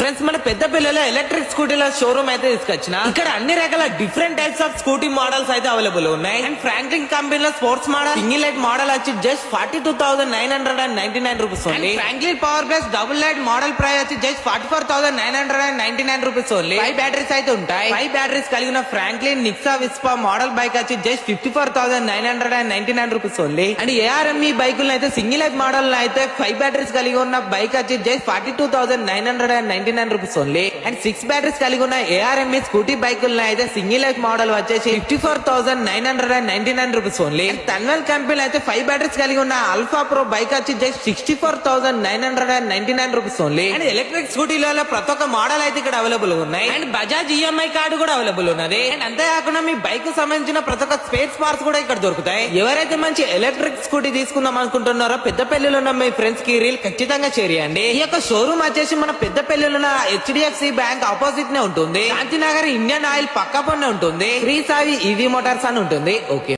Friends మన పెద్దపల్లిలో electric స్కూటీల showroom అయితే తీసుకొచ్చిన. ఇక్కడ అన్ని రకాల different types of scooty models అయితే అవైలబుల్ ఉన్నాయి. అండ్ ఫ్రాంక్లిన్ కంపెనీలో sports model single light model వచ్చి just 42,999 rupees only. Franklin power plus double light model price వచ్చి జస్ట్ 44,999 రూపీస్ ఓన్లీ. 5 బ్యాటరీస్ అయితే ఉంటాయి. 5 బ్యాటరీస్ కలిగిన Franklin Nixa Vispa model bike వచ్చి just 54,999 rupees only. And A R M E బైకులను అయితే single light model అయితే 5 batteries కలిగి ఉన్న బైక్ వచ్చి just 42,999 rupees only. And 6 batteries కలిగి ఉన్న ఏఆర్ఎంఈ స్కూటీ బైకులను అయితే సింగిల్ లైట్ మోడల్ వచ్చేసి 54,999 రూపీస్ ఓన్లీ. తన్వల్ కంపెనీ అయితే 5 బ్యాటరీస్ కలిగి ఉన్న అల్ఫా ప్రో బైక్ వచ్చి just 64,999 rupees only. And electric స్కూటీలలో ప్రతి ఒక్క మోడల్ అయితే ఇక్కడ అవైలబుల్ ఉన్నాయి. అండ్ బజాజ్ ఈఎంఐ కార్డు కూడా అవైలబుల్ ఉన్నది. అండ్ అంతేకాకుండా మీ బైక్ సంబంధించిన ప్రతి ఒక్క స్పేస్ పార్ట్స్ కూడా ఇక్కడ దొరుకుతాయి. ఎవరైతే మంచి ఎలక్ట్రిక్ స్కూటీ తీసుకుందాం అనుకుంటున్నారో పెద్దపల్లిలో ఉన్న మీ ఫ్రెండ్స్ కి రీల్ ఖచ్చితంగా చేయండి. ఈ యొక్క షోరూమ్ వచ్చేసి మన పెద్దపల్లిలో ఉన్న హెచ్డిఎఫ్సి బ్యాంక్ ఆపోజిట్ నే ఉంటుంది. శాంతినగర్ ఇండియన్ ఆయిల్ పక్క పన్నే ఉంటుంది. శ్రీ సాయి ఈవీ మోటార్స్ అని ఉంటుంది. ఓకే.